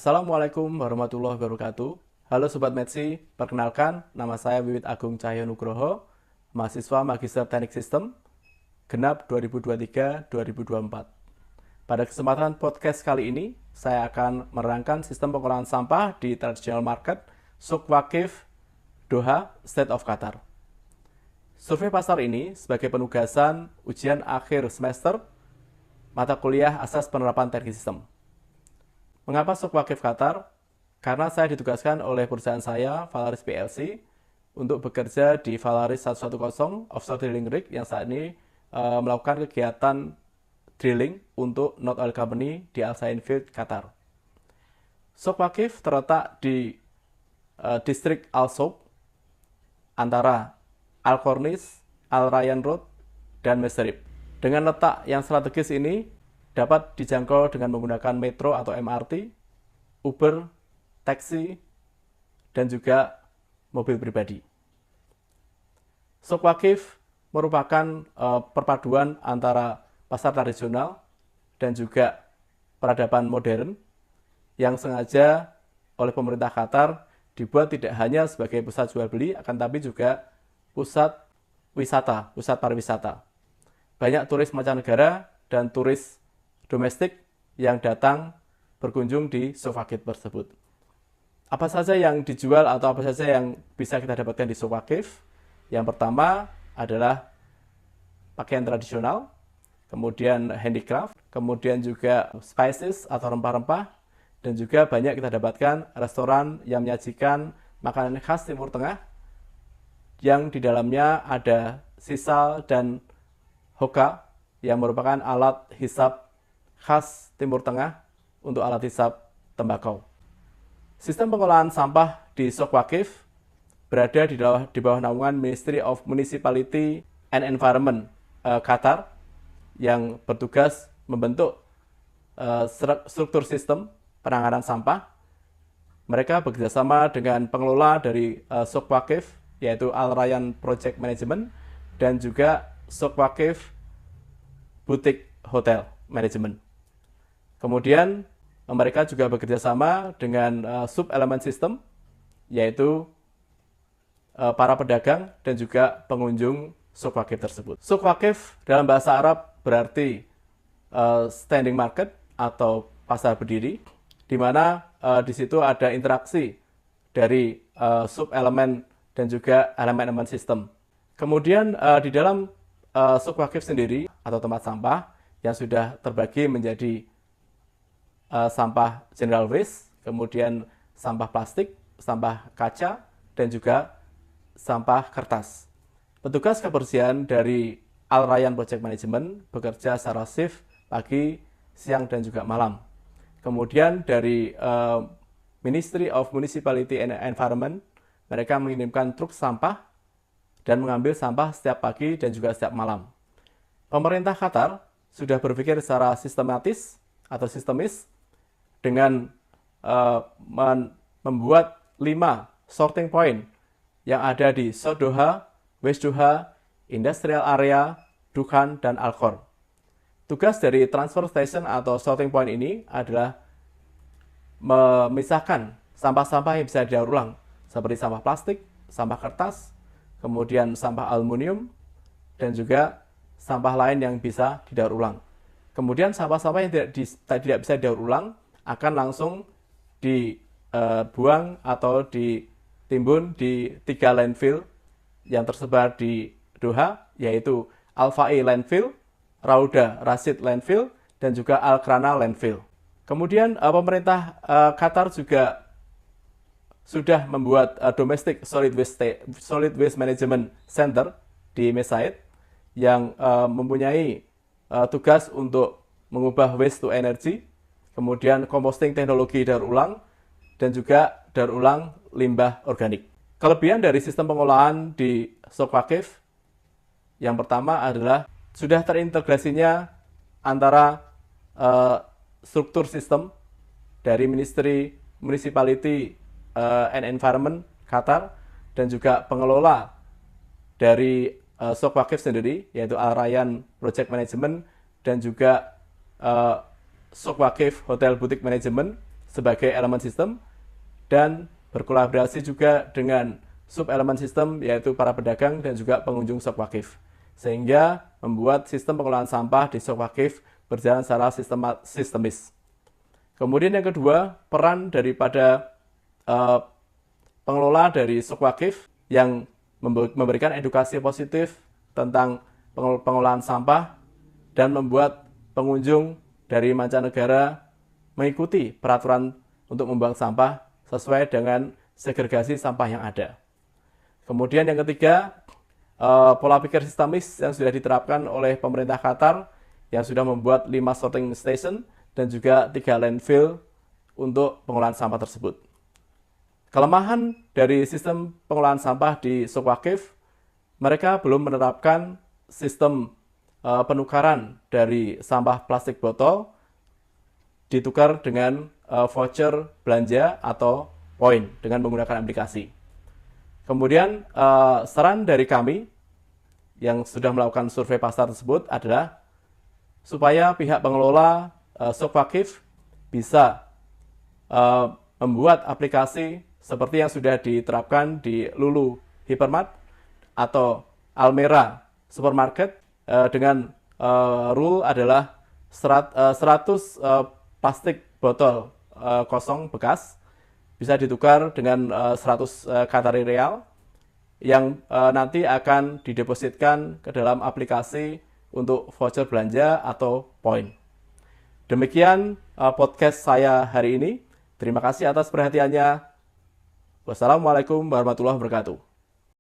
Assalamualaikum warahmatullahi wabarakatuh. Halo Sobat Metsi, perkenalkan nama saya Wiwit Agung Cahyo Nugroho, mahasiswa Magister Teknik Sistem, genap 2023-2024. Pada kesempatan podcast kali ini, saya akan menerangkan sistem pengolahan sampah di traditional market Souk Waqif Doha, State of Qatar. Survei pasar ini sebagai penugasan ujian akhir semester mata kuliah asas penerapan teknik sistem. Mengapa Souk Waqif Qatar? Karena saya ditugaskan oleh perusahaan saya, Valaris PLC, untuk bekerja di Valaris 110 Offshore Drilling Rig yang saat ini melakukan kegiatan drilling untuk North Oil Company di Al Sain Field, Qatar. Souk Waqif terletak di distrik Al Souk antara Al Corniche, Al Rayyan Road, dan Mesrib. Dengan letak yang strategis ini, dapat dijangkau dengan menggunakan metro atau MRT, Uber, taksi, dan juga mobil pribadi. Souk Waqif merupakan perpaduan antara pasar tradisional dan juga peradaban modern yang sengaja oleh pemerintah Qatar dibuat tidak hanya sebagai pusat jual beli, akan tapi juga pusat wisata, pusat pariwisata. Banyak turis mancanegara dan turis domestik yang datang berkunjung di Souk Waqif tersebut. Apa saja yang dijual atau apa saja yang bisa kita dapatkan di Souk Waqif? Yang pertama adalah pakaian tradisional, kemudian handicraft, kemudian juga spices atau rempah-rempah, dan juga banyak kita dapatkan restoran yang menyajikan makanan khas Timur Tengah yang di dalamnya ada sisal dan hookah yang merupakan alat hisap khas Timur Tengah untuk alat hisap tembakau. Sistem pengolahan sampah di Souk Waqif berada di bawah naungan Ministry of Municipality and Environment Qatar yang bertugas membentuk struktur sistem penanganan sampah. Mereka bekerjasama dengan pengelola dari Souk Waqif, yaitu Al Rayyan Project Management, dan juga Souk Waqif Boutique Hotel Management. Kemudian mereka juga bekerja sama dengan sub-elemen sistem, yaitu para pedagang dan juga pengunjung Souk Waqif tersebut. Souk Waqif dalam bahasa Arab berarti standing market atau pasar berdiri, di mana di situ ada interaksi dari sub-elemen dan juga elemen-elemen sistem. Kemudian di dalam Souk Waqif sendiri atau tempat sampah yang sudah terbagi menjadi sampah general waste, kemudian sampah plastik, sampah kaca, dan juga sampah kertas. Petugas kebersihan dari Al Rayyan Project Management bekerja secara shift pagi, siang, dan juga malam. Kemudian dari Ministry of Municipality and Environment, mereka mengirimkan truk sampah dan mengambil sampah setiap pagi dan juga setiap malam. Pemerintah Qatar sudah berpikir secara sistematis atau sistemis dengan membuat 5 sorting point yang ada di South Doha, West Doha, Industrial Area, Dukhan, dan Al-Khor. Tugas dari transfer station atau sorting point ini adalah memisahkan sampah-sampah yang bisa didaur ulang, seperti sampah plastik, sampah kertas, kemudian sampah aluminium, dan juga sampah lain yang bisa didaur ulang. Kemudian sampah-sampah yang tidak bisa didaur ulang akan langsung dibuang atau ditimbun di 3 landfill yang tersebar di Doha, yaitu Al-Fa'i Landfill, Rauda Rasid Landfill, dan juga Al-Krana Landfill. Kemudian pemerintah Qatar juga sudah membuat Domestic Solid Waste Management Center di Mesaid yang mempunyai tugas untuk mengubah waste to energy, kemudian composting teknologi daur ulang, dan juga daur ulang limbah organik. Kelebihan dari sistem pengolahan di Souk Waqif yang pertama adalah sudah terintegrasinya antara struktur sistem dari Ministry Municipality and Environment Qatar dan juga pengelola dari Souk Waqif sendiri, yaitu Al Rayyan Project Management dan juga Souk Waqif Hotel Boutique Management, sebagai elemen sistem dan berkolaborasi juga dengan sub-elemen sistem yaitu para pedagang dan juga pengunjung Sok Wakif, sehingga membuat sistem pengelolaan sampah di Sok Wakif berjalan secara sistemis. Kemudian yang kedua, peran daripada pengelola dari Sok Wakif yang memberikan edukasi positif tentang pengelolaan sampah dan membuat pengunjung dari mancanegara mengikuti peraturan untuk membuang sampah sesuai dengan segregasi sampah yang ada. Kemudian yang ketiga, pola pikir sistemis yang sudah diterapkan oleh pemerintah Qatar yang sudah membuat 5 sorting station dan juga 3 landfill untuk pengelolaan sampah tersebut. Kelemahan dari sistem pengelolaan sampah di Sok Wakif, mereka belum menerapkan sistem penukaran dari sampah plastik botol ditukar dengan voucher belanja atau poin dengan menggunakan aplikasi. Kemudian saran dari kami yang sudah melakukan survei pasar tersebut adalah supaya pihak pengelola Sok Wakif bisa membuat aplikasi seperti yang sudah diterapkan di Lulu Hypermart atau Almera Supermarket dengan rule adalah 100 plastik botol kosong bekas bisa ditukar dengan 100 Qatari Rial yang nanti akan didepositkan ke dalam aplikasi untuk voucher belanja atau poin. Demikian podcast saya hari ini. Terima kasih atas perhatiannya. Wassalamualaikum warahmatullahi wabarakatuh.